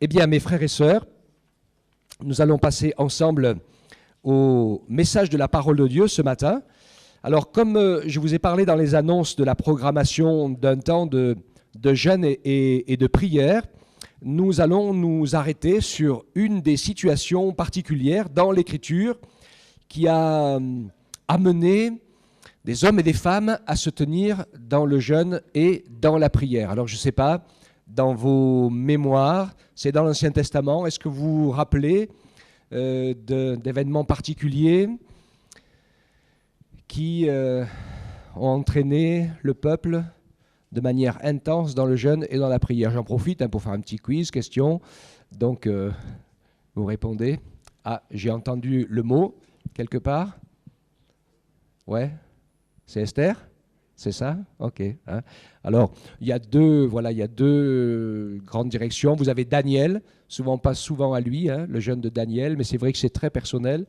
Eh bien, mes frères et sœurs, nous allons passer ensemble au message de la parole de Dieu ce matin. Alors, comme je vous ai parlé dans les annonces de la programmation d'un temps de jeûne et de prière, nous allons nous arrêter sur une des situations particulières dans l'Écriture qui a amené des hommes et des femmes à se tenir dans le jeûne et dans la prière. Alors, je ne sais pas, dans vos mémoires, c'est dans l'Ancien Testament, est-ce que vous vous rappelez d'événements particuliers qui ont entraîné le peuple de manière intense dans le jeûne et dans la prière? J'en profite pour faire un petit quiz, question. Donc, vous répondez. Ah, j'ai entendu le mot quelque part. Ouais, c'est Esther? C'est ça? Ok. Hein. Alors, il y a deux grandes directions. Vous avez Daniel, souvent pas souvent à lui, hein, le jeûne de Daniel, mais c'est vrai que c'est très personnel.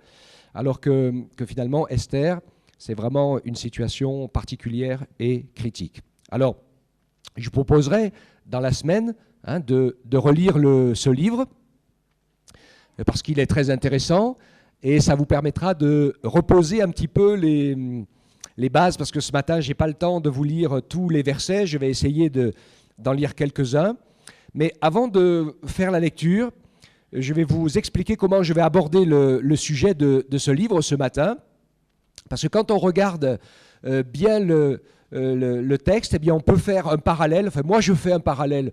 Alors que finalement, Esther, c'est vraiment une situation particulière et critique. Alors, je proposerai dans la semaine de relire ce livre, parce qu'il est très intéressant, et ça vous permettra de reposer un petit peu les bases, parce que ce matin, je n'ai pas le temps de vous lire tous les versets, je vais essayer d'en lire quelques-uns. Mais avant de faire la lecture, je vais vous expliquer comment je vais aborder le sujet de ce livre ce matin. Parce que quand on regarde bien le texte, eh bien on peut faire un parallèle. Enfin, moi, je fais un parallèle.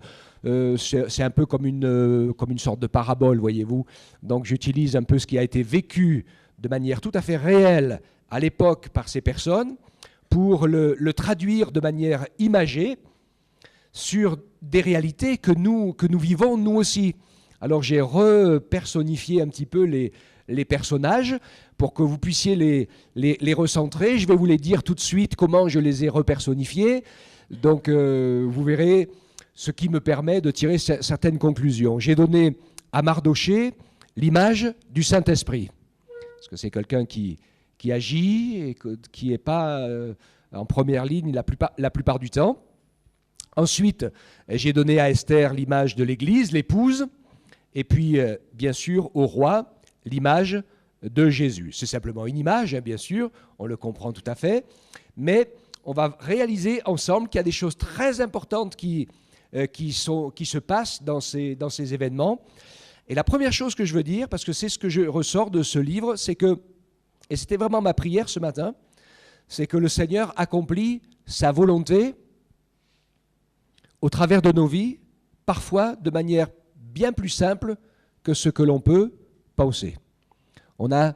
C'est un peu comme une sorte de parabole, voyez-vous. Donc, j'utilise un peu ce qui a été vécu de manière tout à fait réelle à l'époque par ces personnes pour le traduire de manière imagée sur des réalités que nous vivons nous aussi. Alors, j'ai repersonnifié un petit peu les personnages pour que vous puissiez les recentrer. Je vais vous les dire tout de suite comment je les ai repersonnifiés. Donc, vous verrez ce qui me permet de tirer certaines conclusions. J'ai donné à Mardoché l'image du Saint-Esprit. Parce que c'est quelqu'un qui agit et qui n'est pas en première ligne la plupart du temps. Ensuite, j'ai donné à Esther l'image de l'Église, l'épouse, et puis, bien sûr, au roi, l'image de Jésus. C'est simplement une image, bien sûr, on le comprend tout à fait, mais on va réaliser ensemble qu'il y a des choses très importantes qui se passent dans ces événements. Et la première chose que je veux dire, parce que c'est ce que je ressors de ce livre, c'est que, et c'était vraiment ma prière ce matin, c'est que le Seigneur accomplit sa volonté au travers de nos vies, parfois de manière bien plus simple que ce que l'on peut penser. On a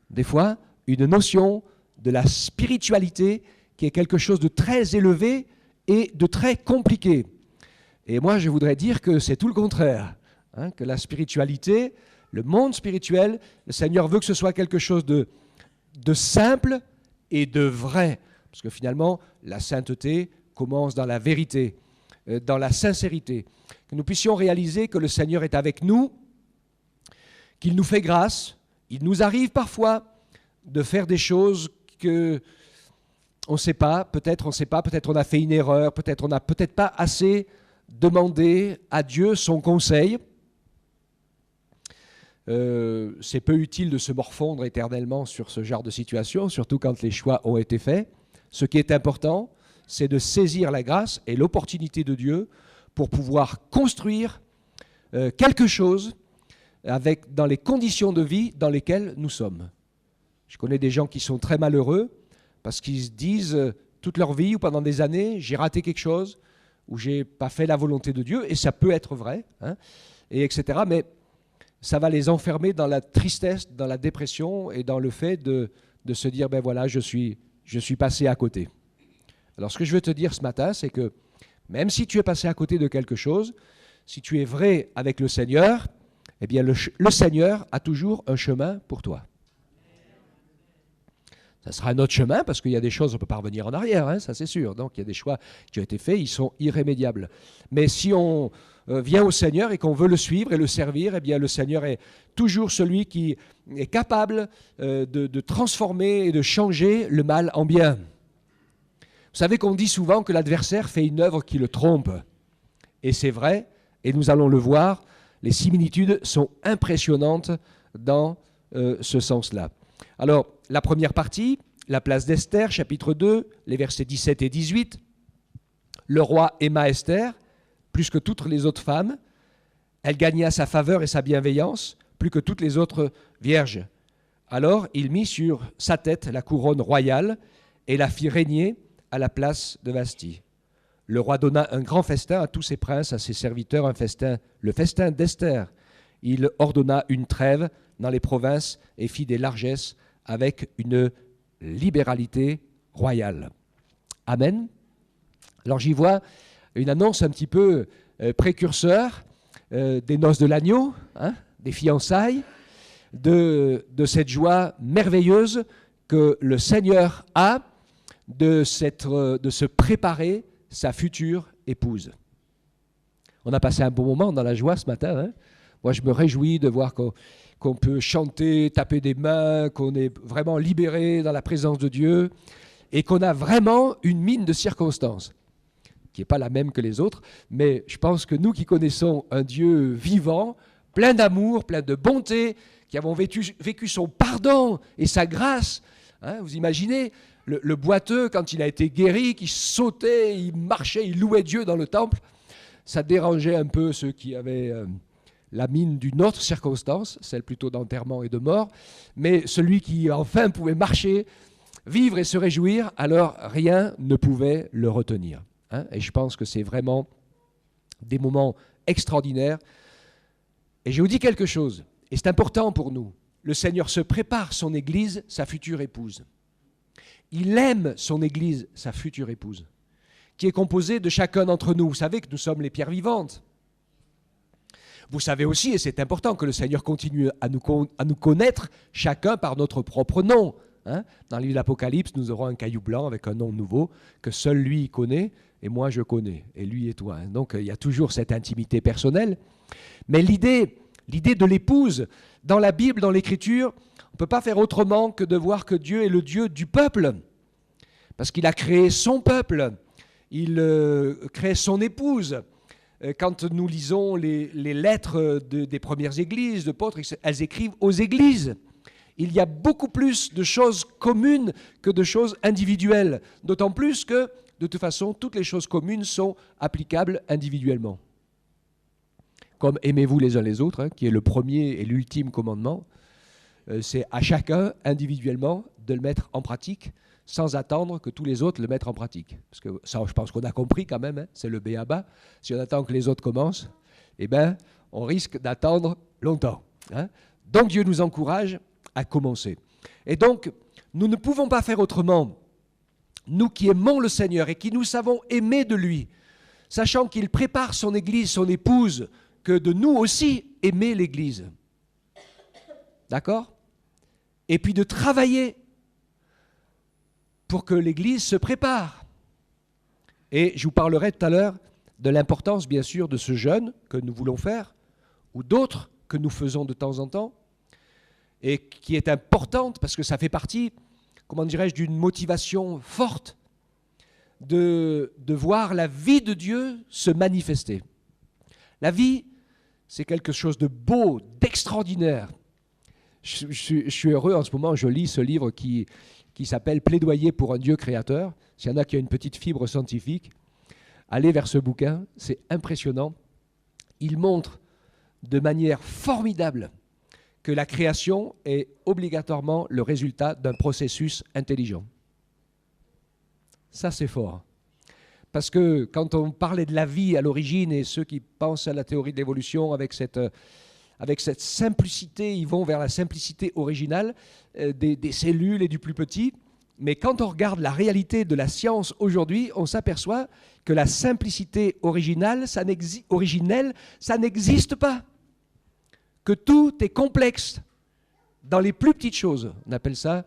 des fois une notion de la spiritualité qui est quelque chose de très élevé et de très compliqué. Et moi, je voudrais dire que c'est tout le contraire, que la spiritualité, le monde spirituel, le Seigneur veut que ce soit quelque chose de simple et de vrai. Parce que finalement, la sainteté commence dans la vérité, dans la sincérité. Que nous puissions réaliser que le Seigneur est avec nous, qu'il nous fait grâce. Il nous arrive parfois de faire des choses que on ne sait pas, peut-être on a fait une erreur, peut-être on n'a peut-être pas assez demandé à Dieu son conseil. C'est peu utile de se morfondre éternellement sur ce genre de situation, surtout quand les choix ont été faits. Ce qui est important, c'est de saisir la grâce et l'opportunité de Dieu pour pouvoir construire quelque chose dans les conditions de vie dans lesquelles nous sommes. Je connais des gens qui sont très malheureux parce qu'ils se disent toute leur vie ou pendant des années, j'ai raté quelque chose ou j'ai pas fait la volonté de Dieu, et ça peut être vrai, et etc. Mais ça va les enfermer dans la tristesse, dans la dépression et dans le fait de se dire, ben voilà, je suis passé à côté. Alors ce que je veux te dire ce matin, c'est que même si tu es passé à côté de quelque chose, si tu es vrai avec le Seigneur, eh bien le Seigneur a toujours un chemin pour toi. Ça sera un autre chemin parce qu'il y a des choses, on ne peut pas revenir en arrière, ça c'est sûr. Donc il y a des choix qui ont été faits, ils sont irrémédiables. Mais si on vient au Seigneur et qu'on veut le suivre et le servir, eh bien le Seigneur est toujours celui qui est capable de transformer et de changer le mal en bien. Vous savez qu'on dit souvent que l'adversaire fait une œuvre qui le trompe. Et c'est vrai, et nous allons le voir, les similitudes sont impressionnantes dans ce sens-là. Alors, la première partie, la place d'Esther, chapitre 2, les versets 17 et 18. Le roi aima Esther plus que toutes les autres femmes. Elle gagna sa faveur et sa bienveillance plus que toutes les autres vierges. Alors, il mit sur sa tête la couronne royale et la fit régner à la place de Vasthi. Le roi donna un grand festin à tous ses princes, à ses serviteurs, le festin d'Esther. Il ordonna une trêve dans les provinces et fit des largesses avec une libéralité royale. Amen. Alors j'y vois une annonce un petit peu précurseur des noces de l'agneau, hein, des fiançailles, de cette joie merveilleuse que le Seigneur a de se préparer sa future épouse. On a passé un bon moment dans la joie ce matin. Hein. Moi, je me réjouis de voir qu'on peut chanter, taper des mains, qu'on est vraiment libéré dans la présence de Dieu et qu'on a vraiment une mine de circonstances qui n'est pas la même que les autres, mais je pense que nous qui connaissons un Dieu vivant, plein d'amour, plein de bonté, qui avons vécu son pardon et sa grâce, hein, vous imaginez le boiteux, quand il a été guéri, qui sautait, il marchait, il louait Dieu dans le temple, ça dérangeait un peu ceux qui avaient la mine d'une autre circonstance, celle plutôt d'enterrement et de mort, mais celui qui enfin pouvait marcher, vivre et se réjouir, alors rien ne pouvait le retenir. Hein, et je pense que c'est vraiment des moments extraordinaires. Et je vous dis quelque chose, et c'est important pour nous. Le Seigneur se prépare son Église, sa future épouse. Il aime son Église, sa future épouse, qui est composée de chacun d'entre nous. Vous savez que nous sommes les pierres vivantes. Vous savez aussi, et c'est important, que le Seigneur continue à nous connaître chacun par notre propre nom. Hein. Dans le livre de l'Apocalypse, nous aurons un caillou blanc avec un nom nouveau que seul lui connaît, et moi je connais, et lui et toi. Donc il y a toujours cette intimité personnelle. Mais l'idée de l'épouse, dans la Bible, dans l'Écriture, on ne peut pas faire autrement que de voir que Dieu est le Dieu du peuple. Parce qu'il a créé son peuple, il crée son épouse. Quand nous lisons les lettres des premières églises, de Pâtre, elles écrivent aux églises. Il y a beaucoup plus de choses communes que de choses individuelles. D'autant plus que, de toute façon, toutes les choses communes sont applicables individuellement. Comme aimez-vous les uns les autres, hein, qui est le premier et l'ultime commandement. C'est à chacun, individuellement, de le mettre en pratique, sans attendre que tous les autres le mettent en pratique. Parce que ça, je pense qu'on a compris quand même, hein, c'est le b.a.-ba. Si on attend que les autres commencent, eh ben, on risque d'attendre longtemps. Hein. Donc Dieu nous encourage à commencer. Et donc, nous ne pouvons pas faire autrement, nous qui aimons le Seigneur et qui nous savons aimer de lui, sachant qu'il prépare son Église, son épouse, que de nous aussi aimer l'Église. D'accord ? Et puis de travailler pour que l'Église se prépare. Et je vous parlerai tout à l'heure de l'importance, bien sûr, de ce jeûne que nous voulons faire, ou d'autres que nous faisons de temps en temps, et qui est importante parce que ça fait partie, comment dirais-je, d'une motivation forte de voir la vie de Dieu se manifester. La vie, c'est quelque chose de beau, d'extraordinaire. Je suis heureux en ce moment, je lis ce livre qui s'appelle « Plaidoyer pour un Dieu créateur ». S'il y en a qui ont une petite fibre scientifique, allez vers ce bouquin, c'est impressionnant. Il montre de manière formidable que la création est obligatoirement le résultat d'un processus intelligent. Ça, c'est fort. Parce que quand on parlait de la vie à l'origine, et ceux qui pensent à la théorie de l'évolution avec cette simplicité, ils vont vers la simplicité originale des cellules et du plus petit. Mais quand on regarde la réalité de la science aujourd'hui, on s'aperçoit que la simplicité originelle, ça n'existe pas. Que tout est complexe dans les plus petites choses. On appelle ça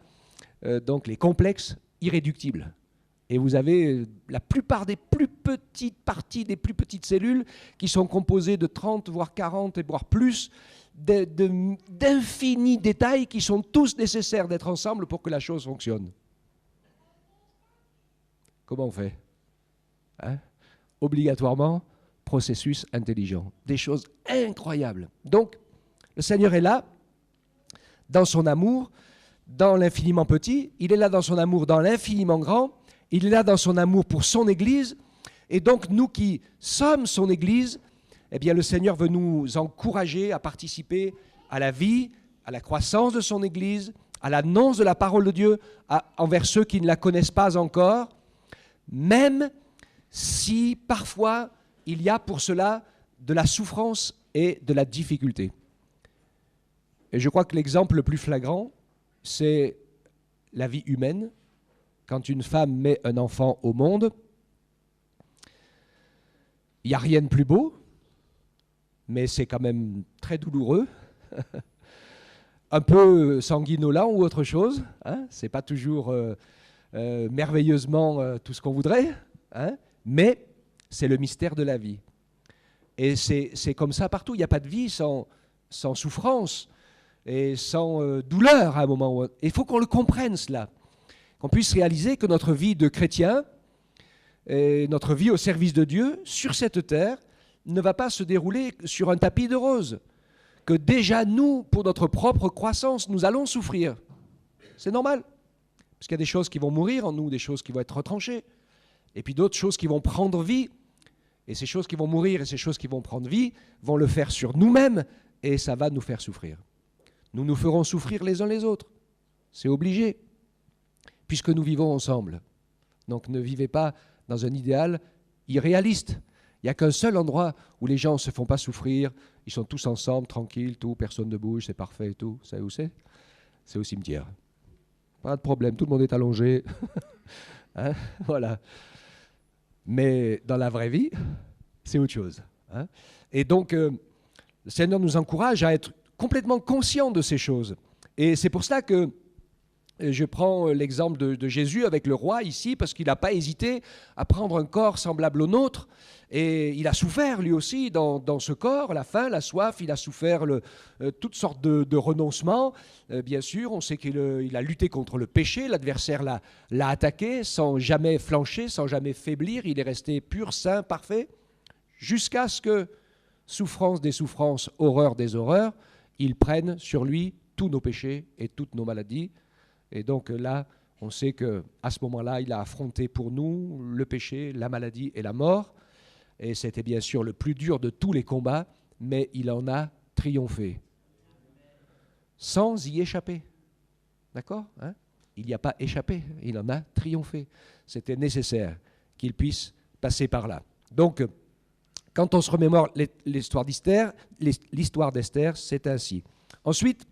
donc les complexes irréductibles. Et vous avez la plupart des plus petites parties, des plus petites cellules qui sont composées de 30, voire 40, et voire plus, d'infinis détails qui sont tous nécessaires d'être ensemble pour que la chose fonctionne. Comment on fait ? Obligatoirement, processus intelligent. Des choses incroyables. Donc, le Seigneur est là, dans son amour, dans l'infiniment petit. Il est là dans son amour, dans l'infiniment grand. Il est là dans son amour pour son Église. Et donc, nous qui sommes son Église, eh bien, le Seigneur veut nous encourager à participer à la vie, à la croissance de son Église, à l'annonce de la parole de Dieu envers ceux qui ne la connaissent pas encore, même si parfois il y a pour cela de la souffrance et de la difficulté. Et je crois que l'exemple le plus flagrant, c'est la vie humaine. Quand une femme met un enfant au monde, il n'y a rien de plus beau, mais c'est quand même très douloureux, un peu sanguinolent ou autre chose. Hein, ce n'est pas toujours merveilleusement tout ce qu'on voudrait, hein, mais c'est le mystère de la vie. Et c'est comme ça partout. Il n'y a pas de vie sans souffrance et sans douleur à un moment ou autre. Il faut qu'on le comprenne, cela. Qu'on puisse réaliser que notre vie de chrétien et notre vie au service de Dieu sur cette terre ne va pas se dérouler sur un tapis de roses. Que déjà nous, pour notre propre croissance, nous allons souffrir. C'est normal. Parce qu'il y a des choses qui vont mourir en nous, des choses qui vont être retranchées. Et puis d'autres choses qui vont prendre vie. Et ces choses qui vont mourir et ces choses qui vont prendre vie vont le faire sur nous-mêmes et ça va nous faire souffrir. Nous nous ferons souffrir les uns les autres. C'est obligé. Puisque nous vivons ensemble. Donc ne vivez pas dans un idéal irréaliste. Il n'y a qu'un seul endroit où les gens ne se font pas souffrir. Ils sont tous ensemble, tranquilles, tout, personne ne bouge, c'est parfait et tout. Vous savez où c'est? C'est au cimetière. Pas de problème, tout le monde est allongé. Hein, voilà. Mais dans la vraie vie, c'est autre chose. Hein. Et donc, le Seigneur nous encourage à être complètement conscients de ces choses. Et c'est pour cela que je prends l'exemple de Jésus avec le roi ici, parce qu'il n'a pas hésité à prendre un corps semblable au nôtre. Et il a souffert lui aussi dans ce corps, la faim, la soif, il a souffert toutes sortes de renoncements. Bien sûr, on sait qu'il a lutté contre le péché, l'adversaire l'a attaqué sans jamais flancher, sans jamais faiblir. Il est resté pur, saint, parfait, jusqu'à ce que, souffrance des souffrances, horreur des horreurs, il prenne sur lui tous nos péchés et toutes nos maladies. Et donc là, on sait qu'à ce moment-là, il a affronté pour nous le péché, la maladie et la mort. Et c'était bien sûr le plus dur de tous les combats, mais il en a triomphé. Sans y échapper. D'accord, hein? Il n'y a pas échappé, il en a triomphé. C'était nécessaire qu'il puisse passer par là. Donc, quand on se remémore l'histoire d'Esther, c'est ainsi. Ensuite,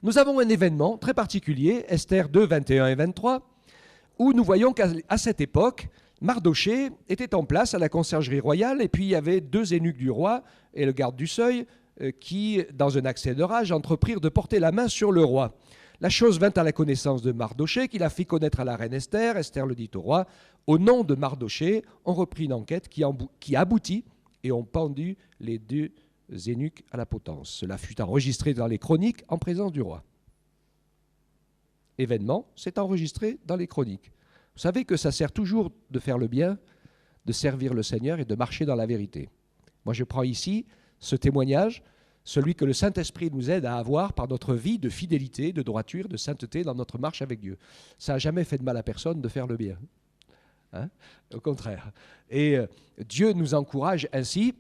nous avons un événement très particulier, Esther 2, 21 et 23, où nous voyons qu'à cette époque, Mardochée était en place à la conciergerie royale, et puis il y avait 2 eunuques du roi et le garde du seuil qui, dans un accès de rage, entreprirent de porter la main sur le roi. La chose vint à la connaissance de Mardochée, qui la fit connaître à la reine Esther. Esther le dit au roi. Au nom de Mardochée, on reprit une enquête qui aboutit, et on pendit les 2 eunuques à la potence. Cela fut enregistré dans les chroniques en présence du roi. Événement, c'est enregistré dans les chroniques. Vous savez que ça sert toujours de faire le bien, de servir le Seigneur et de marcher dans la vérité. Moi, je prends ici ce témoignage, celui que le Saint-Esprit nous aide à avoir par notre vie de fidélité, de droiture, de sainteté dans notre marche avec Dieu. Ça n'a jamais fait de mal à personne de faire le bien. Hein? Au contraire. Et Dieu nous encourage ainsi.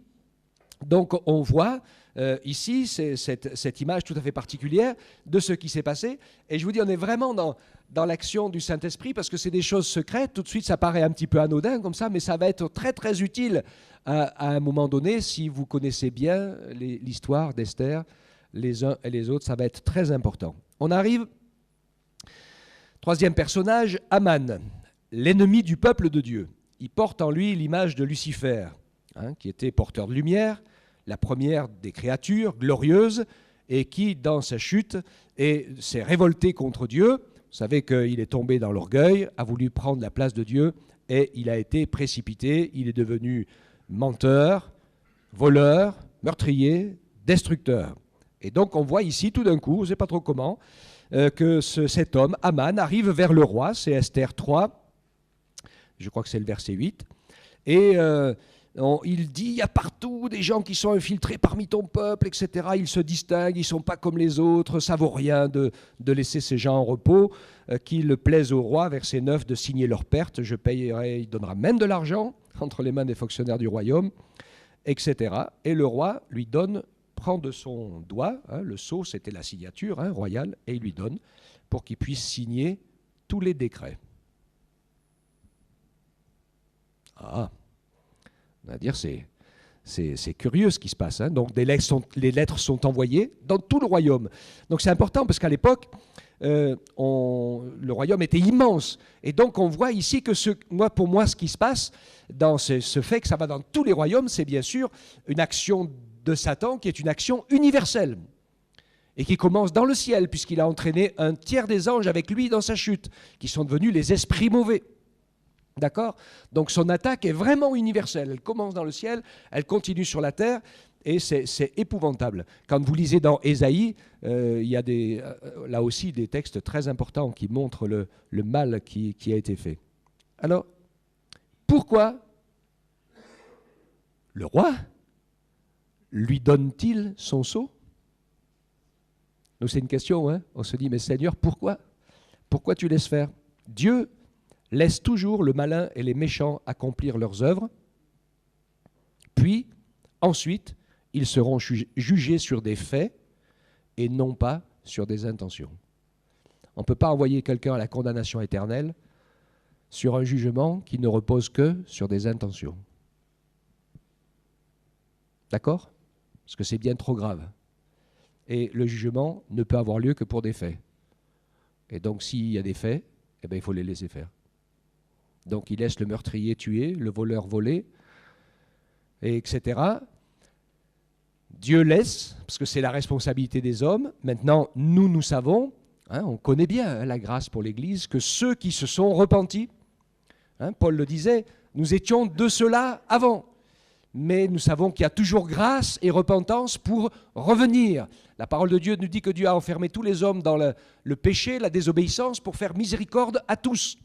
Donc on voit ici cette image tout à fait particulière de ce qui s'est passé. Et je vous dis, on est vraiment dans l'action du Saint-Esprit, parce que c'est des choses secrètes. Tout de suite, ça paraît un petit peu anodin comme ça, mais ça va être très très utile à un moment donné, si vous connaissez bien l'histoire d'Esther, les uns et les autres, ça va être très important. On arrive, 3e personnage, Aman, l'ennemi du peuple de Dieu. Il porte en lui l'image de Lucifer, qui était porteur de lumière, la première des créatures glorieuses, et qui, dans sa chute, s'est révolté contre Dieu. Vous savez qu'il est tombé dans l'orgueil, a voulu prendre la place de Dieu, et il a été précipité. Il est devenu menteur, voleur, meurtrier, destructeur. Et donc on voit ici tout d'un coup, je ne sais pas trop comment, que cet homme, Aman, arrive vers le roi, c'est Esther 3, je crois que c'est le verset 8, et Il dit, il y a partout des gens qui sont infiltrés parmi ton peuple, etc. Ils se distinguent, ils ne sont pas comme les autres, ça vaut rien de laisser ces gens en repos, qu'il plaise au roi, verset 9, de signer leur perte, je payerai, il donnera même de l'argent entre les mains des fonctionnaires du royaume, etc. Et le roi lui donne, prend de son doigt, le sceau, c'était la signature royale, et il lui donne pour qu'il puisse signer tous les décrets. Ah, on va dire c'est curieux ce qui se passe. Donc les lettres sont envoyées dans tout le royaume. Donc c'est important parce qu'à l'époque, le royaume était immense. Et donc on voit ici que pour moi, ce qui se passe dans ce fait que ça va dans tous les royaumes, c'est bien sûr une action de Satan qui est une action universelle et qui commence dans le ciel puisqu'il a entraîné un tiers des anges avec lui dans sa chute, qui sont devenus les esprits mauvais. D'accord? Donc son attaque est vraiment universelle. Elle commence dans le ciel, elle continue sur la terre, et c'est épouvantable. Quand vous lisez dans Ésaïe, il y a là aussi des textes très importants qui montrent le mal qui a été fait. Alors, pourquoi le roi lui donne-t-il son sceau? Nous, c'est une question, on se dit, mais Seigneur, pourquoi? Pourquoi tu laisses faire? Dieu laisse toujours le malin et les méchants accomplir leurs œuvres, puis, ensuite, ils seront jugés sur des faits et non pas sur des intentions. On ne peut pas envoyer quelqu'un à la condamnation éternelle sur un jugement qui ne repose que sur des intentions. D'accord? Parce que c'est bien trop grave. Et le jugement ne peut avoir lieu que pour des faits. Et donc, s'il y a des faits, eh bien, il faut les laisser faire. Donc il laisse le meurtrier tuer, le voleur voler, etc. Dieu laisse, parce que c'est la responsabilité des hommes. Maintenant, nous savons, on connaît bien la grâce pour l'Église, que ceux qui se sont repentis, Paul le disait, nous étions de cela avant. Mais nous savons qu'il y a toujours grâce et repentance pour revenir. La parole de Dieu nous dit que Dieu a enfermé tous les hommes dans le péché, la désobéissance, pour faire miséricorde à tous.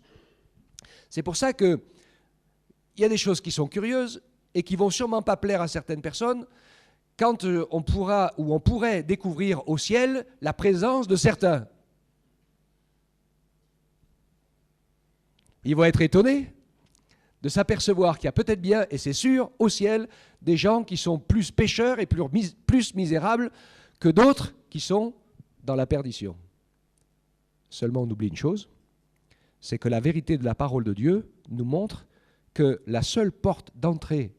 C'est pour ça qu'il y a des choses qui sont curieuses et qui ne vont sûrement pas plaire à certaines personnes quand on pourrait découvrir au ciel la présence de certains. Ils vont être étonnés de s'apercevoir qu'il y a peut-être bien, et c'est sûr, au ciel, des gens qui sont plus pécheurs et plus misérables que d'autres qui sont dans la perdition. Seulement, on oublie une chose, c'est que la vérité de la parole de Dieu nous montre que la seule porte d'entrée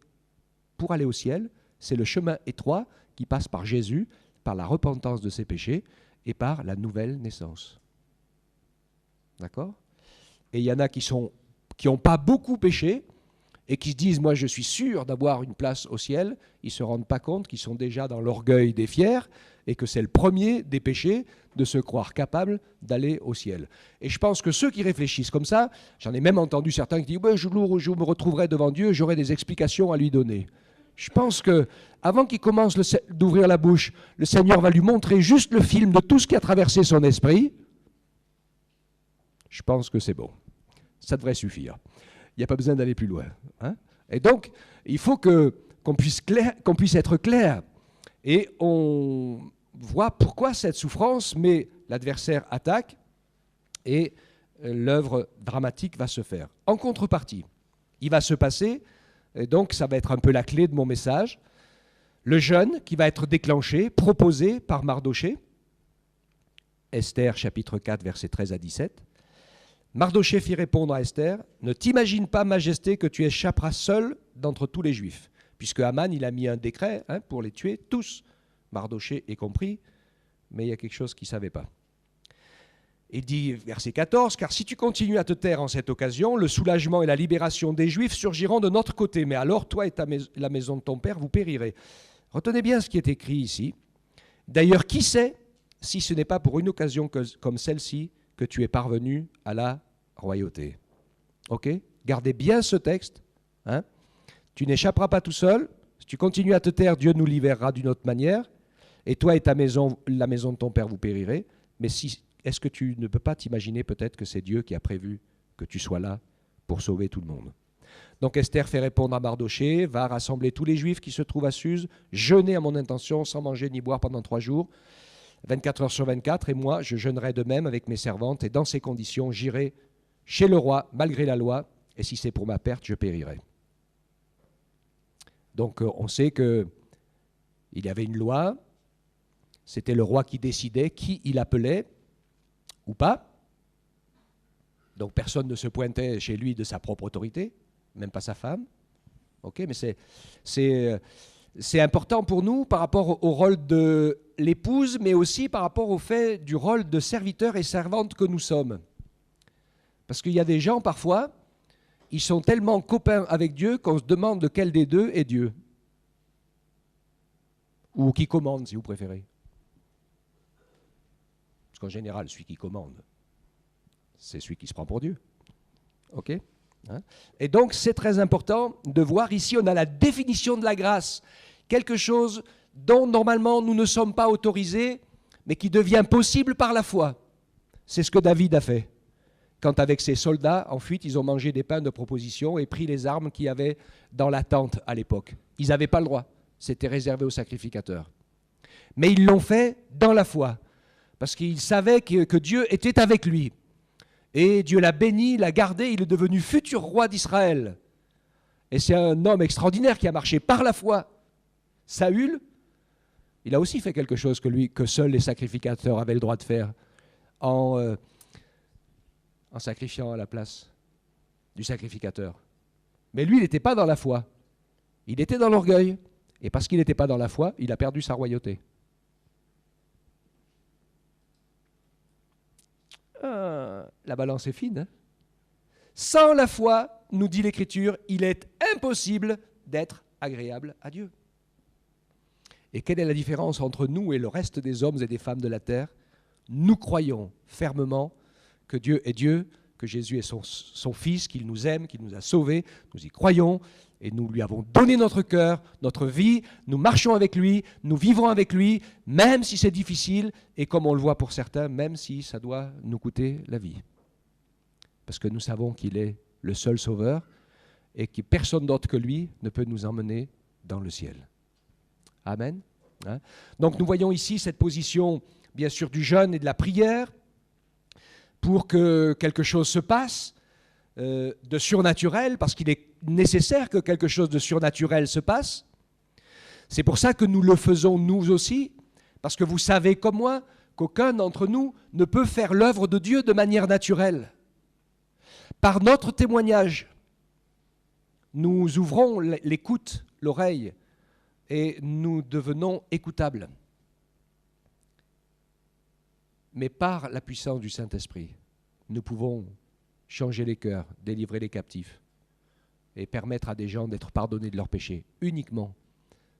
pour aller au ciel, c'est le chemin étroit qui passe par Jésus, par la repentance de ses péchés et par la nouvelle naissance. D'accord? Et il y en a qui n'ont pas beaucoup péché et qui se disent « moi je suis sûr d'avoir une place au ciel », ils ne se rendent pas compte qu'ils sont déjà dans l'orgueil des fiers et que c'est le premier des péchés de se croire capable d'aller au ciel. Et je pense que ceux qui réfléchissent comme ça, j'en ai même entendu certains qui disent « je me retrouverai devant Dieu, j'aurai des explications à lui donner ». Je pense qu'avant qu'il commence d'ouvrir la bouche, le Seigneur va lui montrer juste le film de tout ce qui a traversé son esprit. Je pense que c'est bon. Ça devrait suffire. Il n'y a pas besoin d'aller plus loin. Et donc, il faut qu'on puisse être clair. Et on voit pourquoi cette souffrance, mais l'adversaire attaque et l'œuvre dramatique va se faire. En contrepartie, il va se passer, et donc ça va être un peu la clé de mon message, le jeûne qui va être déclenché, proposé par Mardoché, Esther chapitre 4, versets 13 à 17. Mardoché fit répondre à Esther, « Ne t'imagine pas, Majesté, que tu échapperas seul d'entre tous les Juifs, puisque Haman, il a mis un décret pour les tuer tous, Mardoché est compris, mais il y a quelque chose qu'il ne savait pas. » Il dit, verset 14, « Car si tu continues à te taire en cette occasion, le soulagement et la libération des Juifs surgiront de notre côté, mais alors toi et la maison de ton père, vous périrez. » Retenez bien ce qui est écrit ici. « D'ailleurs, qui sait si ce n'est pas pour une occasion comme celle-ci que tu es parvenu à la royauté. » Ok? Gardez bien ce texte. Tu n'échapperas pas tout seul. Si tu continues à te taire, Dieu nous libérera d'une autre manière. Et toi et ta maison, la maison de ton père, vous périrez. Mais est-ce que tu ne peux pas t'imaginer peut-être que c'est Dieu qui a prévu que tu sois là pour sauver tout le monde? Donc Esther fait répondre à Mardochée, va rassembler tous les Juifs qui se trouvent à Suse, jeûner à mon intention, sans manger ni boire pendant 3 jours, 24 heures sur 24, et moi je jeûnerai de même avec mes servantes, et dans ces conditions j'irai chez le roi, malgré la loi, et si c'est pour ma perte, je périrai. Donc on sait qu'il y avait une loi, c'était le roi qui décidait qui il appelait ou pas. Donc personne ne se pointait chez lui de sa propre autorité, même pas sa femme. Ok, mais c'est important pour nous par rapport au rôle de l'épouse, mais aussi par rapport au fait du rôle de serviteur et servante que nous sommes. Parce qu'il y a des gens, parfois, ils sont tellement copains avec Dieu qu'on se demande lequel des deux est Dieu. Ou qui commande, si vous préférez. Parce qu'en général, celui qui commande, c'est celui qui se prend pour Dieu. OK ? Et donc, c'est très important de voir ici, on a la définition de la grâce. Quelque chose dont, normalement, nous ne sommes pas autorisés, mais qui devient possible par la foi. C'est ce que David a fait. Quand, avec ses soldats, en fuite, ils ont mangé des pains de proposition et pris les armes qu'il y avait dans la tente à l'époque. Ils n'avaient pas le droit. C'était réservé aux sacrificateurs. Mais ils l'ont fait dans la foi. Parce qu'ils savaient que Dieu était avec lui. Et Dieu l'a béni, l'a gardé, il est devenu futur roi d'Israël. Et c'est un homme extraordinaire qui a marché par la foi. Saül, il a aussi fait quelque chose que seuls les sacrificateurs avaient le droit de faire en sacrifiant à la place du sacrificateur. Mais lui, il n'était pas dans la foi. Il était dans l'orgueil. Et parce qu'il n'était pas dans la foi, il a perdu sa royauté. La balance est fine. Hein? Sans la foi, nous dit l'Écriture, il est impossible d'être agréable à Dieu. Et quelle est la différence entre nous et le reste des hommes et des femmes de la terre? Nous croyons fermement que Dieu est Dieu, que Jésus est son Fils, qu'il nous aime, qu'il nous a sauvés. Nous y croyons et nous lui avons donné notre cœur, notre vie. Nous marchons avec lui, nous vivons avec lui, même si c'est difficile et comme on le voit pour certains, même si ça doit nous coûter la vie. Parce que nous savons qu'il est le seul sauveur et que personne d'autre que lui ne peut nous emmener dans le ciel. Amen. Hein? Donc nous voyons ici cette position, bien sûr, du jeûne et de la prière pour que quelque chose se passe de surnaturel, parce qu'il est nécessaire que quelque chose de surnaturel se passe. C'est pour ça que nous le faisons nous aussi, parce que vous savez comme moi qu'aucun d'entre nous ne peut faire l'œuvre de Dieu de manière naturelle. Par notre témoignage, nous ouvrons l'écoute, l'oreille, et nous devenons écoutables. Mais par la puissance du Saint-Esprit, nous pouvons changer les cœurs, délivrer les captifs et permettre à des gens d'être pardonnés de leurs péchés. Uniquement.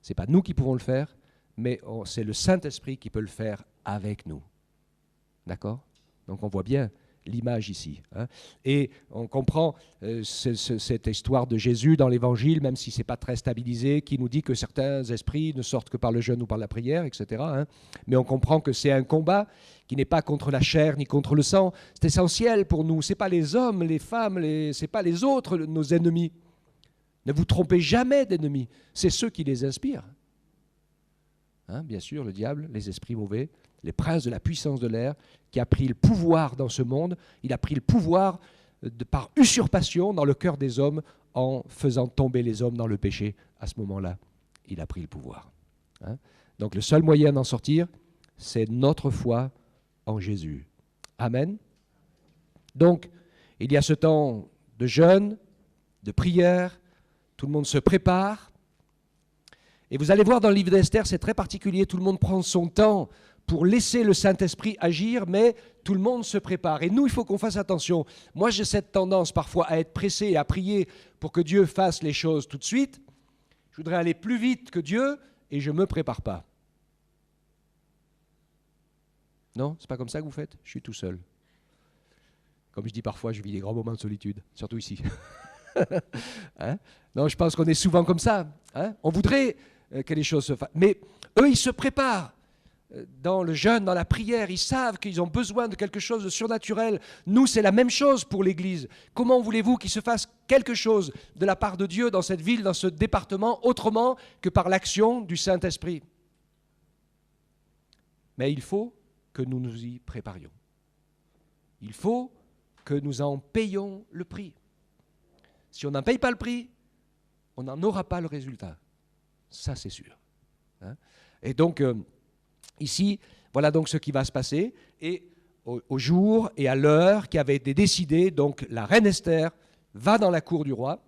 Ce n'est pas nous qui pouvons le faire, mais c'est le Saint-Esprit qui peut le faire avec nous. D'accord ? Donc on voit bien l'image ici. Hein. Et on comprend cette histoire de Jésus dans l'Évangile, même si ce n'est pas très stabilisé, qui nous dit que certains esprits ne sortent que par le jeûne ou par la prière, etc. Hein. Mais on comprend que c'est un combat qui n'est pas contre la chair ni contre le sang. C'est essentiel pour nous. Ce n'est pas les hommes, les femmes, ce n'est pas les autres, nos ennemis. Ne vous trompez jamais d'ennemis. C'est ceux qui les inspirent. Hein, bien sûr, le diable, les esprits mauvais, les princes de la puissance de l'air, qui a pris le pouvoir dans ce monde. Il a pris le pouvoir par usurpation dans le cœur des hommes en faisant tomber les hommes dans le péché. À ce moment-là, il a pris le pouvoir. Hein? Donc le seul moyen d'en sortir, c'est notre foi en Jésus. Amen. Donc, il y a ce temps de jeûne, de prière, tout le monde se prépare. Et vous allez voir dans le livre d'Esther, c'est très particulier, tout le monde prend son temps pour laisser le Saint-Esprit agir, mais tout le monde se prépare. Et nous, il faut qu'on fasse attention. Moi, j'ai cette tendance parfois à être pressé et à prier pour que Dieu fasse les choses tout de suite. Je voudrais aller plus vite que Dieu et je ne me prépare pas. Non, c'est pas comme ça que vous faites? Je suis tout seul. Comme je dis parfois, je vis des grands moments de solitude, surtout ici. Hein? Non, je pense qu'on est souvent comme ça. Hein? On voudrait que les choses se fassent. Mais eux, ils se préparent. dans le jeûne, dans la prière. Ils savent qu'ils ont besoin de quelque chose de surnaturel. Nous, c'est la même chose pour l'Église. Comment voulez-vous qu'il se fasse quelque chose de la part de Dieu dans cette ville, dans ce département, autrement que par l'action du Saint-Esprit? Mais il faut que nous nous y préparions. Il faut que nous en payions le prix. Si on n'en paye pas le prix, on n'en aura pas le résultat. Ça, c'est sûr. Et donc, ici, voilà donc ce qui va se passer. Et au jour et à l'heure qui avait été décidé, donc la reine Esther va dans la cour du roi,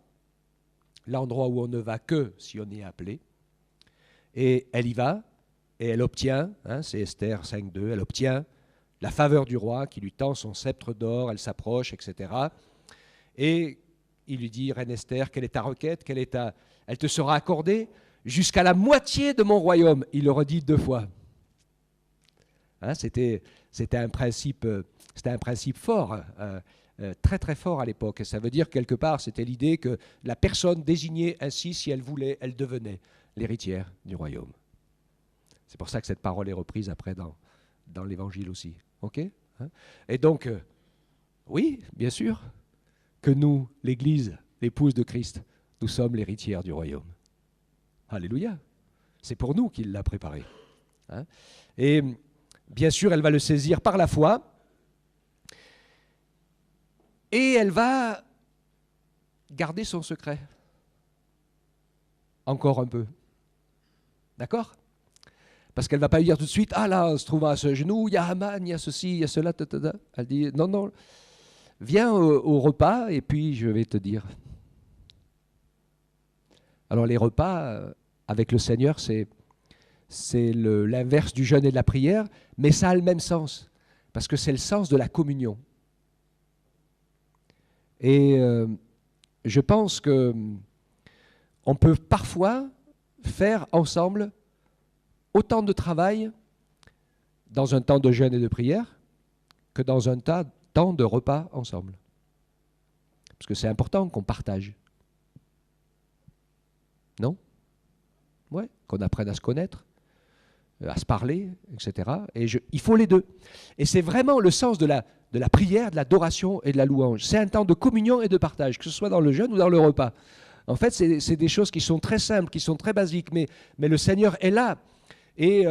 l'endroit où on ne va que si on y est appelé. Et elle y va, et elle obtient, c'est Esther 5.2, elle obtient la faveur du roi qui lui tend son sceptre d'or, elle s'approche, etc. Et il lui dit, reine Esther, quelle est ta requête, elle te sera accordée jusqu'à la moitié de mon royaume. Il le redit 2 fois. C'était un principe fort, très très fort à l'époque. Ça veut dire quelque part, c'était l'idée que la personne désignée ainsi, si elle voulait, elle devenait l'héritière du royaume. C'est pour ça que cette parole est reprise après dans l'Évangile aussi. Ok ? Et donc, oui, bien sûr, que nous, l'Église, l'épouse de Christ, nous sommes l'héritière du royaume. Alléluia. C'est pour nous qu'il l'a préparé. Et bien sûr, elle va le saisir par la foi. Et elle va garder son secret. Encore un peu. D'accord ? Parce qu'elle ne va pas lui dire tout de suite, ah là, on se trouve à ce genou, il y a Haman, il y a ceci, il y a cela. Tata. Elle dit, non, non, viens au repas et puis je vais te dire. Alors les repas avec le Seigneur, c'est l'inverse du jeûne et de la prière, mais ça a le même sens, parce que c'est le sens de la communion. Et je pense qu'on peut parfois faire ensemble autant de travail dans un temps de jeûne et de prière que dans un temps de repas ensemble. Parce que c'est important qu'on partage. Non ? Ouais, qu'on apprenne à se connaître, à se parler, etc. Et il faut les deux. Et c'est vraiment le sens de la prière, de l'adoration et de la louange. C'est un temps de communion et de partage, que ce soit dans le jeûne ou dans le repas. En fait, c'est des choses qui sont très simples, qui sont très basiques, mais le Seigneur est là. Et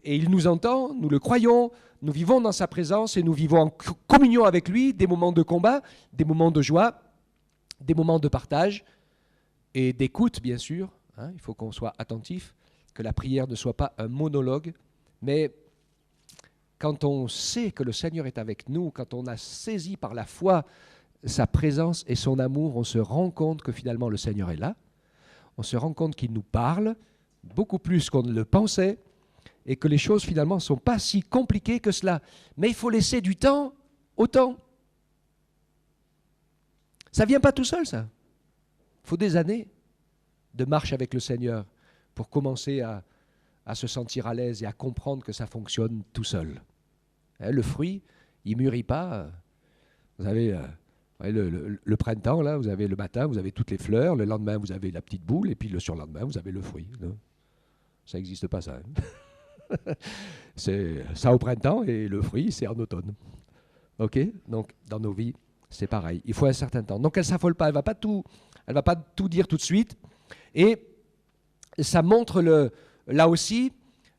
il nous entend, nous le croyons, nous vivons dans sa présence et nous vivons en communion avec lui, des moments de combat, des moments de joie, des moments de partage et d'écoute, bien sûr. Il faut qu'on soit attentif, que la prière ne soit pas un monologue, mais quand on sait que le Seigneur est avec nous, quand on a saisi par la foi sa présence et son amour, on se rend compte que finalement le Seigneur est là, on se rend compte qu'il nous parle beaucoup plus qu'on ne le pensait et que les choses finalement ne sont pas si compliquées que cela. Mais il faut laisser du temps au temps. Ça ne vient pas tout seul, ça. Il faut des années de marche avec le Seigneur pour commencer à se sentir à l'aise et à comprendre que ça fonctionne tout seul. Le fruit, il ne mûrit pas. Vous avez le printemps, là, vous avez le matin, vous avez toutes les fleurs, le lendemain, vous avez la petite boule, et puis le surlendemain, vous avez le fruit. Non, ça n'existe pas, ça. C'est ça au printemps, et le fruit, c'est en automne. OK ? Donc, dans nos vies, c'est pareil. Il faut un certain temps. Donc, elle ne s'affole pas, elle ne va pas tout dire tout de suite. Et ça montre, là aussi,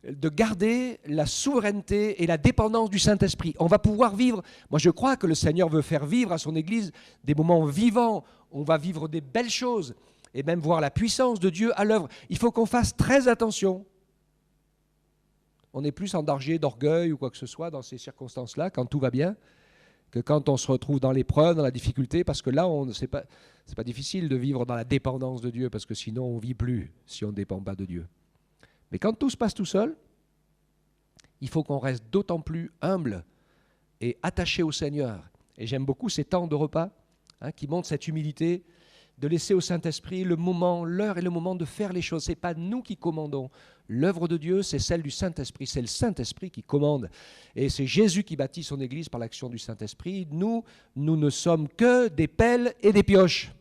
de garder la souveraineté et la dépendance du Saint-Esprit. On va pouvoir vivre, moi je crois que le Seigneur veut faire vivre à son Église des moments vivants, on va vivre des belles choses, et même voir la puissance de Dieu à l'œuvre. Il faut qu'on fasse très attention. On est plus en danger d'orgueil ou quoi que ce soit dans ces circonstances-là, quand tout va bien, que quand on se retrouve dans l'épreuve, dans la difficulté, parce que là, c'est pas difficile de vivre dans la dépendance de Dieu, parce que sinon on ne vit plus si on ne dépend pas de Dieu. Mais quand tout se passe tout seul, il faut qu'on reste d'autant plus humble et attaché au Seigneur. Et j'aime beaucoup ces temps de repas qui montrent cette humilité, de laisser au Saint-Esprit le moment, l'heure et le moment de faire les choses. Ce n'est pas nous qui commandons. L'œuvre de Dieu, c'est celle du Saint-Esprit. C'est le Saint-Esprit qui commande. Et c'est Jésus qui bâtit son Église par l'action du Saint-Esprit. Nous ne sommes que des pelles et des pioches.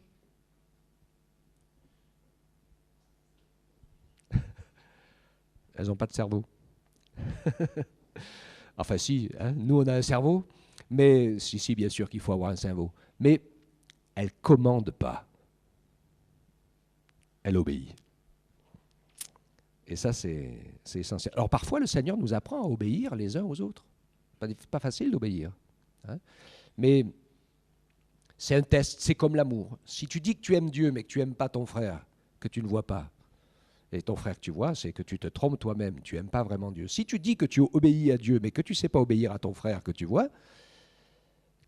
Elles n'ont pas de cerveau. Enfin si, hein, nous on a un cerveau, mais si, bien sûr qu'il faut avoir un cerveau. Mais elle ne commande pas, elle obéit. Et ça, c'est essentiel. Alors parfois, le Seigneur nous apprend à obéir les uns aux autres. Pas facile d'obéir. Hein. Mais c'est un test, c'est comme l'amour. Si tu dis que tu aimes Dieu, mais que tu n'aimes pas ton frère, que tu ne vois pas, et ton frère que tu vois, c'est que tu te trompes toi-même, tu n'aimes pas vraiment Dieu. Si tu dis que tu obéis à Dieu, mais que tu ne sais pas obéir à ton frère que tu vois,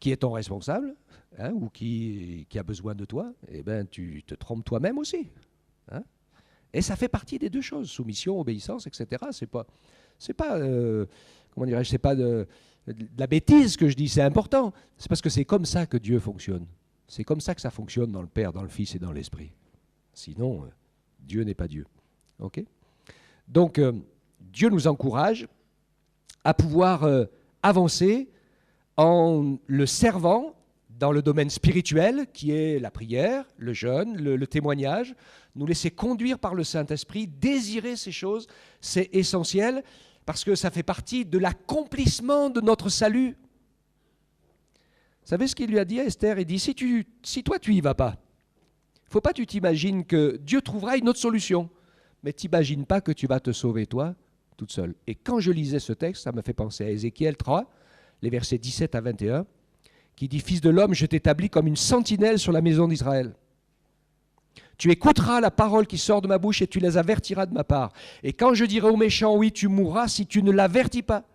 qui est ton responsable, hein, ou qui a besoin de toi, eh ben, tu te trompes toi-même aussi. Hein. Et ça fait partie des deux choses, soumission, obéissance, etc. C'est pas comment dirais-je, c'est pas de la bêtise que je dis, c'est important. C'est parce que c'est comme ça que Dieu fonctionne. C'est comme ça que ça fonctionne dans le Père, dans le Fils et dans l'Esprit. Sinon, Dieu n'est pas Dieu. Okay. Donc, Dieu nous encourage à pouvoir avancer en le servant dans le domaine spirituel, qui est la prière, le jeûne, le témoignage, nous laisser conduire par le Saint-Esprit, désirer ces choses, c'est essentiel, parce que ça fait partie de l'accomplissement de notre salut. Vous savez ce qu'il lui a dit à Esther? Il dit, si toi tu y vas pas, il ne faut pas que tu t'imagines que Dieu trouvera une autre solution, mais t'imagines pas que tu vas te sauver toi, toute seule. Et quand je lisais ce texte, ça me fait penser à Ézéchiel 3, les versets 17 à 21, qui dit « Fils de l'homme, je t'établis comme une sentinelle sur la maison d'Israël. Tu écouteras la parole qui sort de ma bouche et tu les avertiras de ma part. Et quand je dirai au méchant, oui, tu mourras, si tu ne l'avertis pas,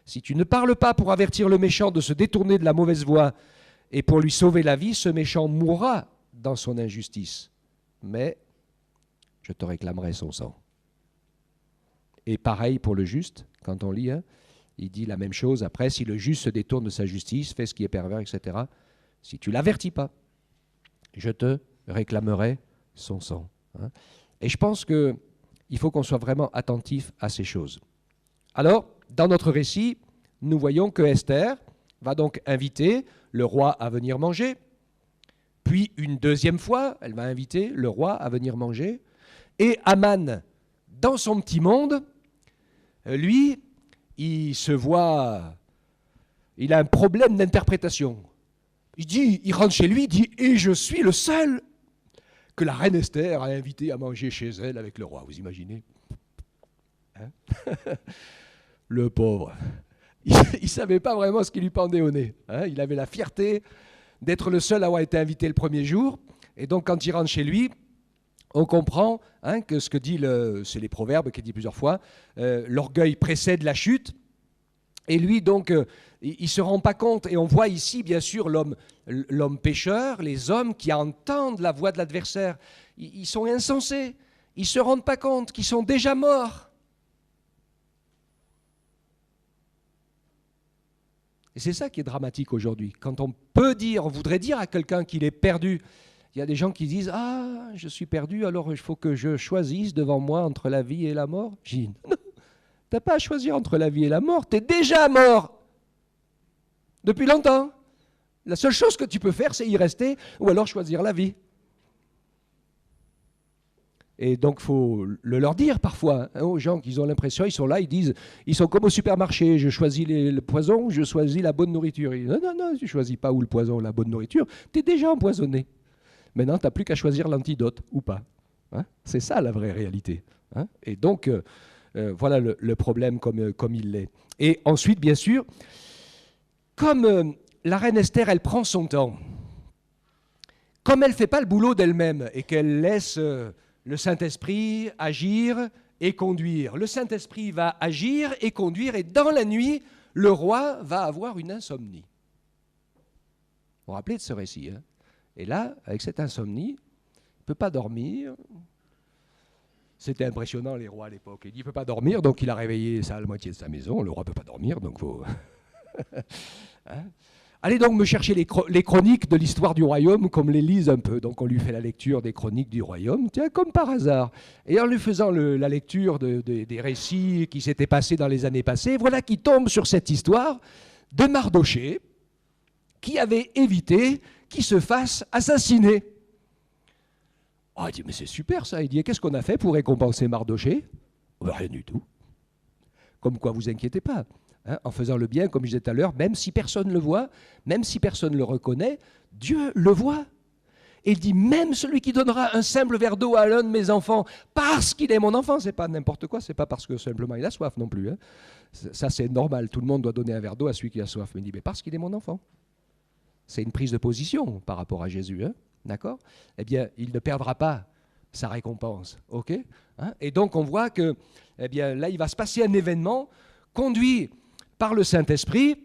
si tu ne parles pas pour avertir le méchant de se détourner de la mauvaise voie et pour lui sauver la vie, ce méchant mourra dans son injustice. Mais je te réclamerai son sang. » Et pareil pour le juste, quand on lit, hein, il dit la même chose après, si le juste se détourne de sa justice, fait ce qui est pervers, etc. Si tu ne l'avertis pas, je te réclamerai son sang. Hein. Et je pense qu'il faut qu'on soit vraiment attentif à ces choses. Alors, dans notre récit, nous voyons que Esther va donc inviter le roi à venir manger, puis une deuxième fois, elle va inviter le roi à venir manger, et Aman, dans son petit monde, lui, il se voit, il a un problème d'interprétation. Il rentre chez lui, il dit « Et je suis le seul que la reine Esther a invité à manger chez elle avec le roi. » Vous imaginez, hein? Le pauvre. Il ne savait pas vraiment ce qui lui pendait au nez. Hein? Il avait la fierté d'être le seul à avoir été invité le premier jour. Et donc, quand il rentre chez lui, on comprend, hein, que ce que dit, c'est les Proverbes qui dit plusieurs fois, l'orgueil précède la chute. Et lui, donc, il ne se rend pas compte. Et on voit ici, bien sûr, l'homme pécheur, les hommes qui entendent la voix de l'adversaire. Ils sont insensés. Ils ne se rendent pas compte qu'ils sont déjà morts. Et c'est ça qui est dramatique aujourd'hui. Quand on peut dire, on voudrait dire à quelqu'un qu'il est perdu. Il y a des gens qui disent « Ah, je suis perdu, alors il faut que je choisisse devant moi entre la vie et la mort. » J'ai dit « Non, tu n'as pas à choisir entre la vie et la mort, tu es déjà mort. Depuis longtemps. La seule chose que tu peux faire, c'est y rester ou alors choisir la vie. » Et donc, il faut le leur dire parfois, hein, aux gens qui ont l'impression, ils sont là, ils disent, ils sont comme au supermarché, je choisis le poison ou je choisis la bonne nourriture. Ils disent, non, non, non, tu ne choisis pas ou le poison ou la bonne nourriture, tu es déjà empoisonné. Maintenant, tu n'as plus qu'à choisir l'antidote ou pas. Hein, c'est ça la vraie réalité. Hein. Et donc, voilà le problème comme il l'est. Et ensuite, bien sûr, comme la reine Esther, elle prend son temps, comme elle ne fait pas le boulot d'elle-même et qu'elle laisse le Saint-Esprit agir et conduire. Le Saint-Esprit va agir et conduire, et dans la nuit, le roi va avoir une insomnie. Vous vous rappelez de ce récit, hein? Et là, avec cette insomnie, il ne peut pas dormir. C'était impressionnant, les rois à l'époque. Il dit, il ne peut pas dormir, donc il a réveillé la moitié de sa maison. Le roi ne peut pas dormir, donc il faut... hein? Allez donc me chercher les chroniques de l'histoire du royaume, qu'on me les lise un peu. Donc on lui fait la lecture des chroniques du royaume, tiens, comme par hasard. Et en lui faisant la lecture des récits qui s'étaient passés dans les années passées, voilà qu'il tombe sur cette histoire de Mardochée, qui avait évité qu'il se fasse assassiner. Oh, il dit, mais c'est super ça. Il dit, qu'est-ce qu'on a fait pour récompenser Mardochée? Ben, rien du tout. Comme quoi, vous inquiétez pas. Hein, en faisant le bien, comme je disais tout à l'heure, même si personne ne le voit, même si personne ne le reconnaît, Dieu le voit. Et il dit, même celui qui donnera un simple verre d'eau à l'un de mes enfants, parce qu'il est mon enfant, c'est pas n'importe quoi, c'est pas parce que simplement il a soif non plus. Hein. Ça, c'est normal, tout le monde doit donner un verre d'eau à celui qui a soif. Mais il dit, mais parce qu'il est mon enfant. C'est une prise de position par rapport à Jésus, hein, d'accord? Eh bien, il ne perdra pas sa récompense, ok? Hein? Et donc, on voit que, eh bien, là, il va se passer un événement conduit par le Saint-Esprit.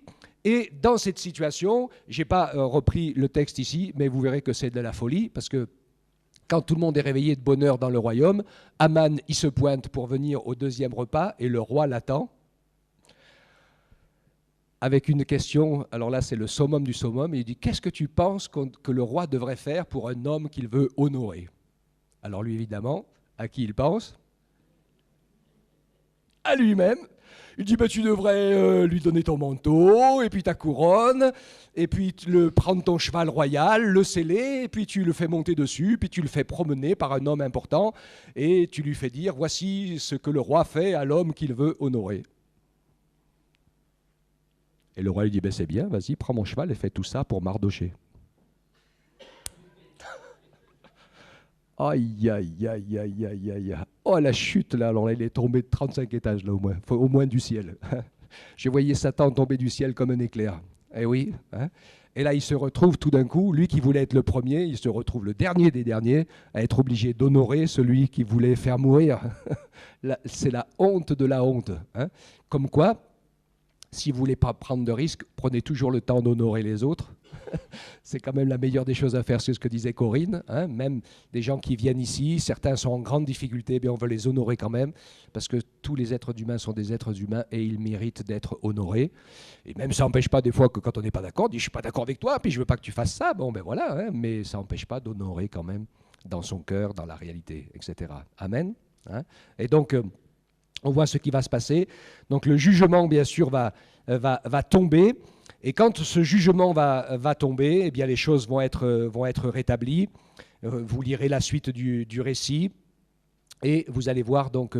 Et dans cette situation, je n'ai pas repris le texte ici, mais vous verrez que c'est de la folie, parce que quand tout le monde est réveillé de bonne heure dans le royaume, Aman, il se pointe pour venir au deuxième repas, et le roi l'attend, avec une question, alors là c'est le summum du summum, et il dit, qu'est-ce que tu penses que le roi devrait faire pour un homme qu'il veut honorer? Alors lui, évidemment, à qui il pense? À lui-même. Il dit, tu devrais lui donner ton manteau, et puis ta couronne, et puis prendre ton cheval royal, le sceller, et puis tu le fais monter dessus, puis tu le fais promener par un homme important, et tu lui fais dire, voici ce que le roi fait à l'homme qu'il veut honorer. Et le roi lui dit, c'est bien, vas-y, prends mon cheval et fais tout ça pour Mardoché. Aïe, aïe, aïe, aïe, aïe, aïe. Oh, la chute, là, alors là, il est tombé de 35 étages, là, au moins du ciel. Je voyais Satan tomber du ciel comme un éclair. Eh oui. Hein. Et là, il se retrouve tout d'un coup, lui qui voulait être le premier, il se retrouve le dernier des derniers, à être obligé d'honorer celui qui voulait faire mourir. C'est la honte de la honte. Hein. Comme quoi, si vous ne voulez pas prendre de risques, prenez toujours le temps d'honorer les autres. C'est quand même la meilleure des choses à faire, c'est ce que disait Corinne. Hein. Même des gens qui viennent ici, certains sont en grande difficulté, mais on veut les honorer quand même, parce que tous les êtres humains sont des êtres humains et ils méritent d'être honorés. Et même ça n'empêche pas des fois que quand on n'est pas d'accord, on dit « je ne suis pas d'accord avec toi, puis je ne veux pas que tu fasses ça ». Bon, ben voilà, hein, mais ça n'empêche pas d'honorer quand même dans son cœur, dans la réalité, etc. Amen. Hein. Et donc, on voit ce qui va se passer. Donc le jugement, bien sûr, va tomber. Et quand ce jugement va tomber, eh bien, les choses vont être rétablies. Vous lirez la suite du récit. Et vous allez voir donc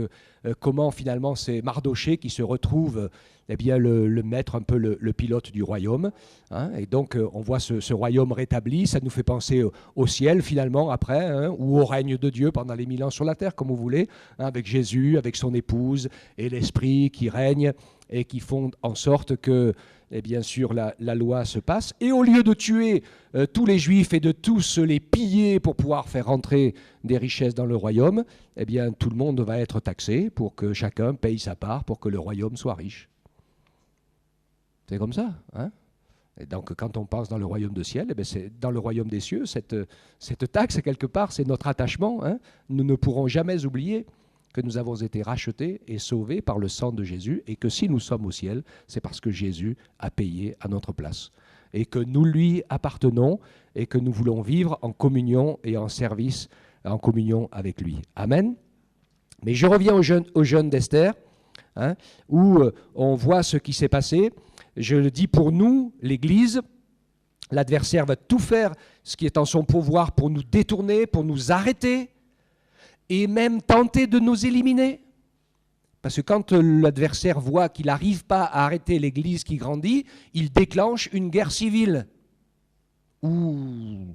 comment finalement c'est Mardoché qui se retrouve eh bien, le maître, un peu le pilote du royaume. Hein, et donc on voit ce royaume rétabli. Ça nous fait penser au ciel finalement après, hein, ou au règne de Dieu pendant les 1000 ans sur la terre, comme vous voulez, hein, avec Jésus, avec son épouse et l'Esprit qui règne et qui font en sorte que, et bien sûr, la loi se passe. Et au lieu de tuer tous les Juifs et de tous les piller pour pouvoir faire rentrer des richesses dans le royaume, eh bien, tout le monde va être taxé pour que chacun paye sa part pour que le royaume soit riche. C'est comme ça. Hein? Et donc, quand on pense dans le royaume de ciel, eh bien, c'est dans le royaume des cieux, cette taxe, quelque part, c'est notre attachement. Hein? Nous ne pourrons jamais oublier que nous avons été rachetés et sauvés par le sang de Jésus, et que si nous sommes au ciel, c'est parce que Jésus a payé à notre place, et que nous lui appartenons, et que nous voulons vivre en communion et en service, en communion avec lui. Amen. Mais je reviens au jeûne d'Esther, hein, où on voit ce qui s'est passé. Je le dis pour nous, l'Église, l'adversaire va tout faire ce qui est en son pouvoir pour nous détourner, pour nous arrêter, et même tenter de nous éliminer. Parce que quand l'adversaire voit qu'il n'arrive pas à arrêter l'Église qui grandit, il déclenche une guerre civile. Ou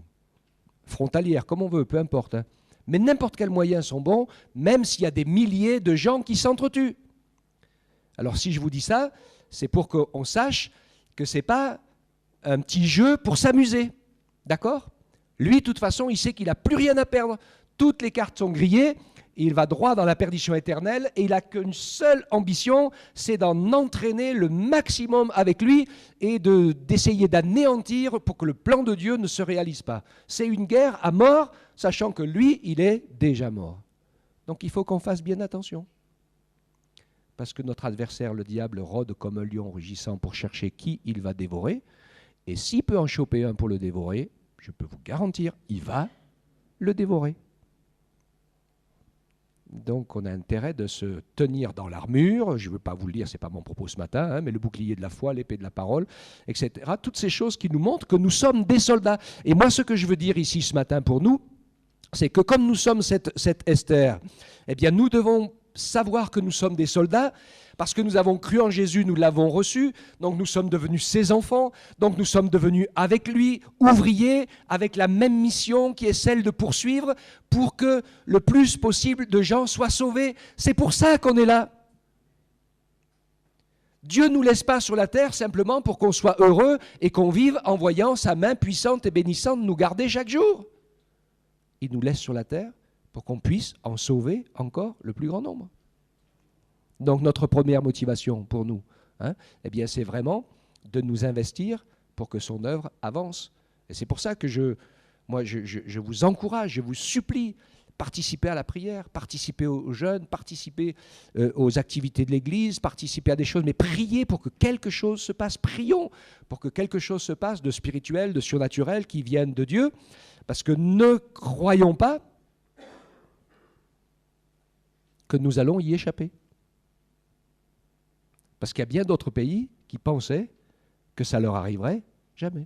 frontalière, comme on veut, peu importe. Hein. Mais n'importe quels moyens sont bons, même s'il y a des milliers de gens qui s'entretuent. Alors si je vous dis ça, c'est pour qu'on sache que ce n'est pas un petit jeu pour s'amuser. D'accord ? Lui, de toute façon, il sait qu'il n'a plus rien à perdre. Toutes les cartes sont grillées, il va droit dans la perdition éternelle et il n'a qu'une seule ambition, c'est d'en entraîner le maximum avec lui et d'essayer d'anéantir pour que le plan de Dieu ne se réalise pas. C'est une guerre à mort, sachant que lui, il est déjà mort. Donc il faut qu'on fasse bien attention. Parce que notre adversaire, le diable, rôde comme un lion rugissant pour chercher qui il va dévorer. Et s'il peut en choper un pour le dévorer, je peux vous garantir, il va le dévorer. Donc on a intérêt de se tenir dans l'armure, je ne veux pas vous le dire, ce n'est pas mon propos ce matin, hein, mais le bouclier de la foi, l'épée de la parole, etc. Toutes ces choses qui nous montrent que nous sommes des soldats. Et moi ce que je veux dire ici ce matin pour nous, c'est que comme nous sommes cette Esther, eh bien nous devons savoir que nous sommes des soldats, Parce que nous avons cru en Jésus, nous l'avons reçu, donc nous sommes devenus ses enfants, donc nous sommes devenus avec lui ouvriers, avec la même mission qui est celle de poursuivre pour que le plus possible de gens soient sauvés. C'est pour ça qu'on est là. Dieu ne nous laisse pas sur la terre simplement pour qu'on soit heureux et qu'on vive en voyant sa main puissante et bénissante nous garder chaque jour. Il nous laisse sur la terre pour qu'on puisse en sauver encore le plus grand nombre. Donc notre première motivation pour nous, eh bien, c'est vraiment de nous investir pour que son œuvre avance. Et c'est pour ça que je vous encourage, je vous supplie, participez à la prière, participez aux jeunes, participez aux activités de l'Église, participez à des choses, mais priez pour que quelque chose se passe. Prions pour que quelque chose se passe de spirituel, de surnaturel, qui vienne de Dieu, parce que ne croyons pas que nous allons y échapper. Parce qu'il y a bien d'autres pays qui pensaient que ça leur arriverait jamais.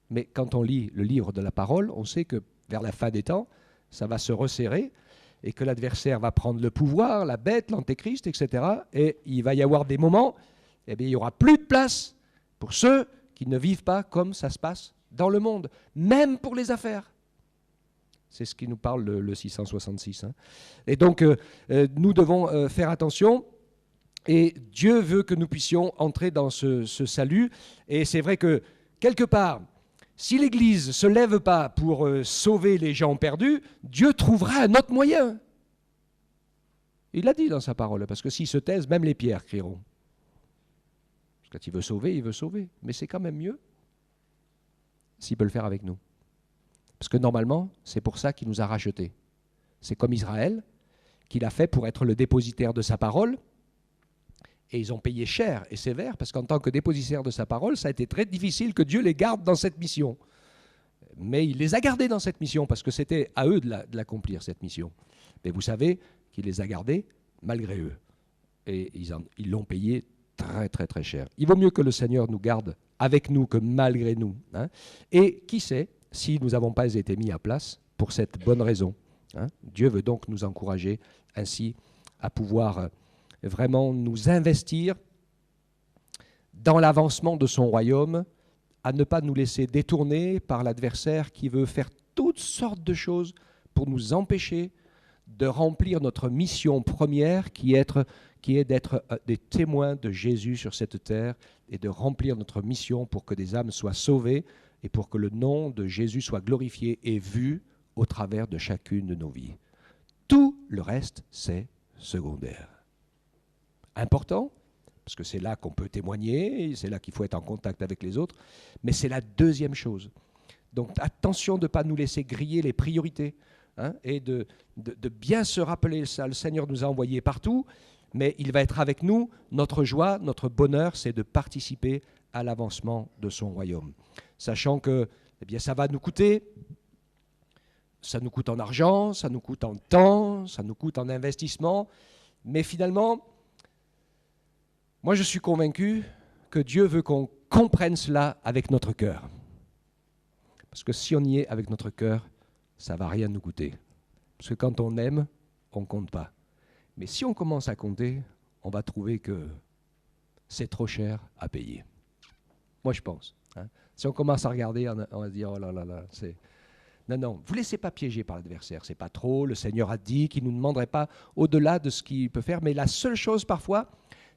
Mais quand on lit le livre de la parole, on sait que vers la fin des temps, ça va se resserrer et que l'adversaire va prendre le pouvoir, la bête, l'antéchrist, etc. Et il va y avoir des moments, eh bien, il n'y aura plus de place pour ceux qui ne vivent pas comme ça se passe dans le monde, même pour les affaires. C'est ce qui nous parle le 666. Et donc, nous devons faire attention. Et Dieu veut que nous puissions entrer dans ce salut. Et c'est vrai que, quelque part, si l'Église ne se lève pas pour sauver les gens perdus, Dieu trouvera un autre moyen. Il l'a dit dans sa parole, parce que s'ils se taisent, même les pierres crieront. Quand il veut sauver, il veut sauver. Mais c'est quand même mieux s'il peut le faire avec nous. Parce que normalement, c'est pour ça qu'il nous a rachetés. C'est comme Israël, qu'il a fait pour être le dépositaire de sa parole. Et ils ont payé cher et sévère, parce qu'en tant que dépositaire de sa parole, ça a été très difficile que Dieu les garde dans cette mission. Mais il les a gardés dans cette mission, parce que c'était à eux de l'accomplir, cette mission. Mais vous savez qu'il les a gardés malgré eux. Et ils l'ont payé très, très, très cher. Il vaut mieux que le Seigneur nous garde avec nous que malgré nous. Et qui sait si nous n'avons pas été mis à place pour cette bonne raison. Dieu veut donc nous encourager ainsi à pouvoir vraiment nous investir dans l'avancement de son royaume, à ne pas nous laisser détourner par l'adversaire qui veut faire toutes sortes de choses pour nous empêcher de remplir notre mission première qui est d'être des témoins de Jésus sur cette terre et de remplir notre mission pour que des âmes soient sauvées et pour que le nom de Jésus soit glorifié et vu au travers de chacune de nos vies. Tout le reste, c'est secondaire. Important, parce que c'est là qu'on peut témoigner, c'est là qu'il faut être en contact avec les autres, mais c'est la deuxième chose. Donc attention de ne pas nous laisser griller les priorités, et de bien se rappeler ça. Le Seigneur nous a envoyés partout, mais il va être avec nous. Notre joie, notre bonheur, c'est de participer à l'avancement de son royaume. Sachant que ça va nous coûter, ça nous coûte en argent, ça nous coûte en temps, ça nous coûte en investissement, mais finalement, moi, je suis convaincu que Dieu veut qu'on comprenne cela avec notre cœur. Parce que si on y est avec notre cœur, ça ne va rien nous coûter. Parce que quand on aime, on ne compte pas. Mais si on commence à compter, on va trouver que c'est trop cher à payer. Moi, je pense. Si on commence à regarder, on va se dire, oh là là là, c'est... Non, vous ne laissez pas piéger par l'adversaire. Ce n'est pas trop. Le Seigneur a dit qu'il ne nous demanderait pas au-delà de ce qu'il peut faire. Mais la seule chose, parfois,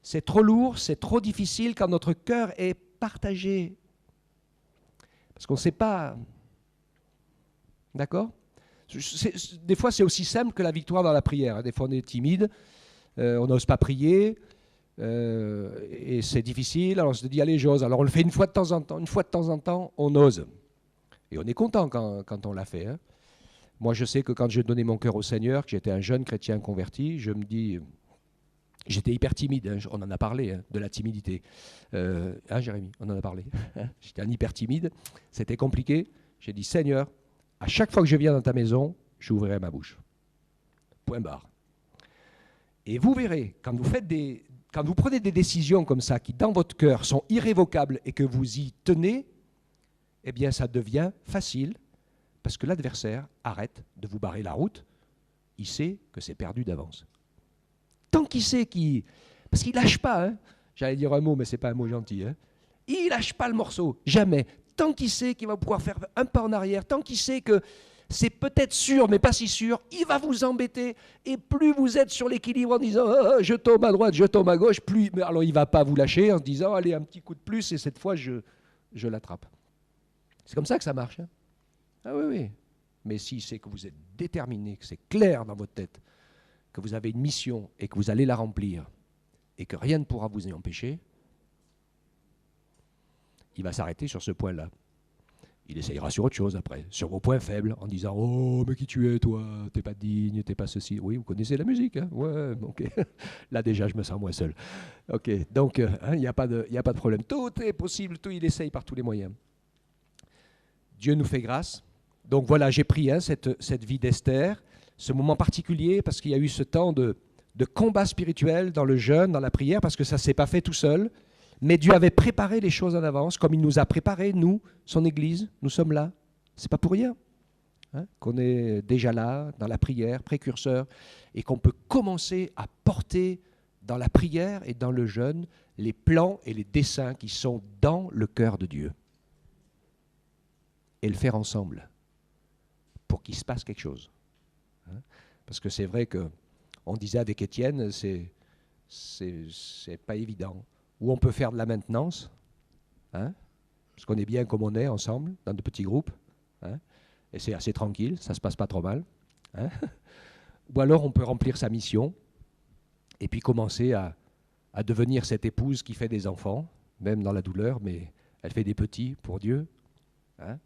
c'est trop lourd, c'est trop difficile quand notre cœur est partagé. Parce qu'on ne sait pas. D'accord ? Des fois, c'est aussi simple que la victoire dans la prière. Des fois, on est timide, on n'ose pas prier, et c'est difficile. Alors, on se dit, allez, j'ose. Alors, on le fait une fois de temps en temps. Une fois de temps en temps, on ose. Et on est content quand on l'a fait. Moi, je sais que quand j'ai donné mon cœur au Seigneur, que j'étais un jeune chrétien converti, je me dis... J'étais hyper timide, on en a parlé, de la timidité. Jérémy, on en a parlé. J'étais un hyper timide, c'était compliqué. J'ai dit, Seigneur, à chaque fois que je viens dans ta maison, j'ouvrirai ma bouche. Point barre. Et vous verrez, quand vous prenez des décisions comme ça, qui dans votre cœur sont irrévocables et que vous y tenez, eh bien ça devient facile, parce que l'adversaire arrête de vous barrer la route. Il sait que c'est perdu d'avance. Tant qu'il sait qu'il... Parce qu'il ne lâche pas, hein. J'allais dire un mot, mais ce n'est pas un mot gentil. Hein. Il ne lâche pas le morceau, jamais. Tant qu'il sait qu'il va pouvoir faire un pas en arrière, tant qu'il sait que c'est peut-être sûr, mais pas si sûr, il va vous embêter. Et plus vous êtes sur l'équilibre en disant oh, je tombe à droite, je tombe à gauche, plus alors il ne va pas vous lâcher en se disant allez, un petit coup de plus, et cette fois, je l'attrape. C'est comme ça que ça marche. Hein. Ah oui, oui. Mais si c'est que vous êtes déterminé, que c'est clair dans votre tête, que vous avez une mission et que vous allez la remplir, et que rien ne pourra vous y empêcher, il va s'arrêter sur ce point-là. Il essayera sur autre chose après, sur vos points faibles, en disant « Oh, mais qui tu es, toi? T'es pas digne, t'es pas ceci. » Oui, vous connaissez la musique, hein? Ouais, ok. Là, déjà, je me sens moins seul. Ok, donc, il n'y a pas de problème. Tout est possible, tout, il essaye par tous les moyens. Dieu nous fait grâce. Donc voilà, j'ai pris cette vie d'Esther, ce moment particulier, parce qu'il y a eu ce temps de combat spirituel dans le jeûne, dans la prière, parce que ça ne s'est pas fait tout seul. Mais Dieu avait préparé les choses en avance, comme il nous a préparé, nous, son Église, nous sommes là. Ce n'est pas pour rien hein, qu'on est déjà là, dans la prière, précurseur, et qu'on peut commencer à porter dans la prière et dans le jeûne les plans et les desseins qui sont dans le cœur de Dieu. Et le faire ensemble, pour qu'il se passe quelque chose. Hein, parce que c'est vrai qu'on disait avec Étienne, c'est pas évident. Où on peut faire de la maintenance, hein, parce qu'on est bien comme on est ensemble, dans de petits groupes, hein, et c'est assez tranquille, ça ne se passe pas trop mal. Hein. Ou alors on peut remplir sa mission, et puis commencer à devenir cette épouse qui fait des enfants, même dans la douleur, mais elle fait des petits pour Dieu, hein,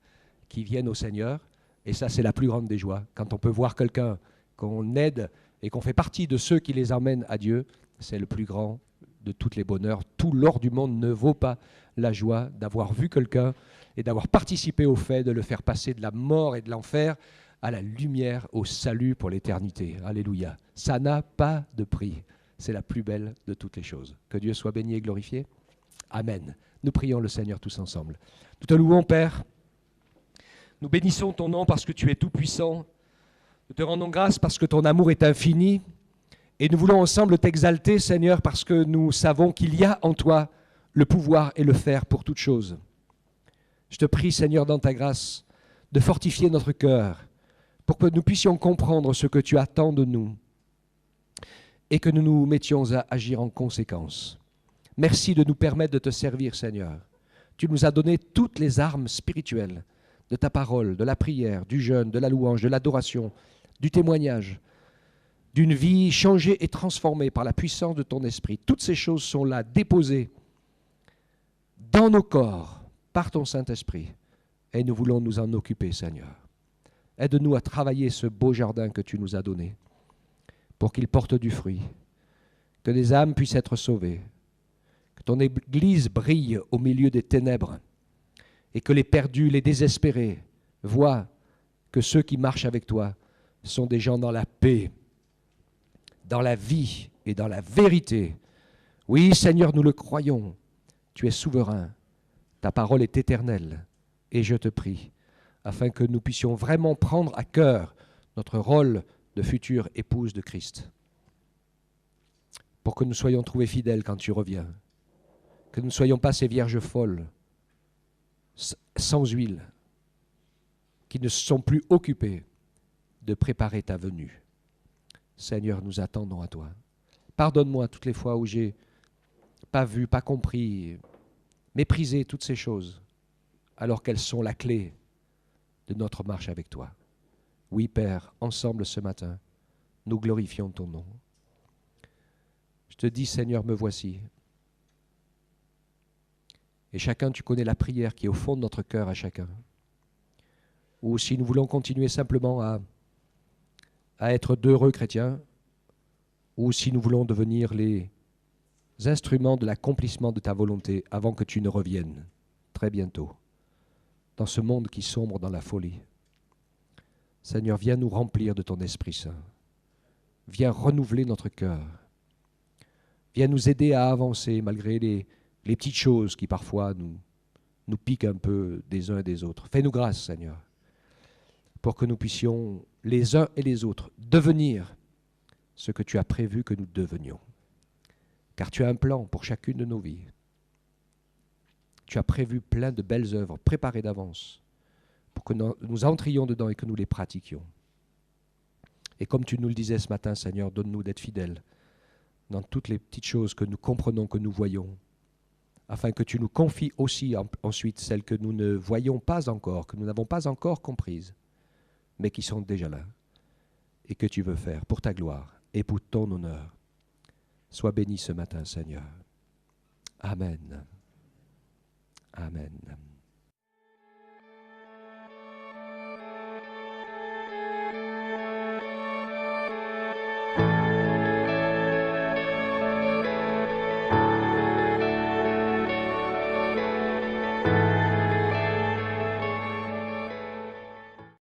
qui viennent au Seigneur, et ça c'est la plus grande des joies. Quand on peut voir quelqu'un qu'on aide et qu'on fait partie de ceux qui les emmènent à Dieu, c'est le plus grand de tous les bonheurs. Tout l'or du monde ne vaut pas la joie d'avoir vu quelqu'un et d'avoir participé au fait de le faire passer de la mort et de l'enfer à la lumière, au salut pour l'éternité. Alléluia. Ça n'a pas de prix. C'est la plus belle de toutes les choses. Que Dieu soit béni et glorifié. Amen. Nous prions le Seigneur tous ensemble. Nous te louons, Père. Nous bénissons ton nom parce que tu es tout-puissant. Nous te rendons grâce parce que ton amour est infini. Et nous voulons ensemble t'exalter, Seigneur, parce que nous savons qu'il y a en toi le pouvoir et le faire pour toutes choses. Je te prie, Seigneur, dans ta grâce, de fortifier notre cœur pour que nous puissions comprendre ce que tu attends de nous et que nous nous mettions à agir en conséquence. Merci de nous permettre de te servir, Seigneur. Tu nous as donné toutes les armes spirituelles de ta parole, de la prière, du jeûne, de la louange, de l'adoration, du témoignage, d'une vie changée et transformée par la puissance de ton esprit. Toutes ces choses sont là, déposées dans nos corps par ton Saint-Esprit. Et nous voulons nous en occuper, Seigneur. Aide-nous à travailler ce beau jardin que tu nous as donné pour qu'il porte du fruit, que des âmes puissent être sauvées, que ton Église brille au milieu des ténèbres et que les perdus, les désespérés voient que ceux qui marchent avec toi sont des gens dans la paix, dans la vie et dans la vérité. Oui, Seigneur, nous le croyons. Tu es souverain. Ta parole est éternelle. Et je te prie, afin que nous puissions vraiment prendre à cœur notre rôle de future épouse de Christ, pour que nous soyons trouvés fidèles quand tu reviens, que nous ne soyons pas ces vierges folles, sans huile, qui ne sont plus occupées de préparer ta venue. Seigneur, nous attendons à toi. Pardonne-moi toutes les fois où j'ai pas vu, pas compris, méprisé toutes ces choses, alors qu'elles sont la clé de notre marche avec toi. Oui, Père, ensemble ce matin, nous glorifions ton nom. Je te dis, Seigneur, me voici. Et chacun, tu connais la prière qui est au fond de notre cœur à chacun. Ou si nous voulons continuer simplement à être d'heureux chrétiens, ou si nous voulons devenir les instruments de l'accomplissement de ta volonté avant que tu ne reviennes très bientôt, dans ce monde qui sombre dans la folie. Seigneur, viens nous remplir de ton Esprit Saint. Viens renouveler notre cœur. Viens nous aider à avancer malgré les petites choses qui parfois nous piquent un peu des uns et des autres. Fais-nous grâce, Seigneur, pour que nous puissions, les uns et les autres, devenir ce que tu as prévu que nous devenions. Car tu as un plan pour chacune de nos vies. Tu as prévu plein de belles œuvres préparées d'avance pour que nous entrions dedans et que nous les pratiquions. Et comme tu nous le disais ce matin, Seigneur, donne-nous d'être fidèles dans toutes les petites choses que nous comprenons, que nous voyons, afin que tu nous confies aussi ensuite celles que nous ne voyons pas encore, que nous n'avons pas encore comprises, mais qui sont déjà là, et que tu veux faire pour ta gloire et pour ton honneur. Sois béni ce matin, Seigneur. Amen. Amen.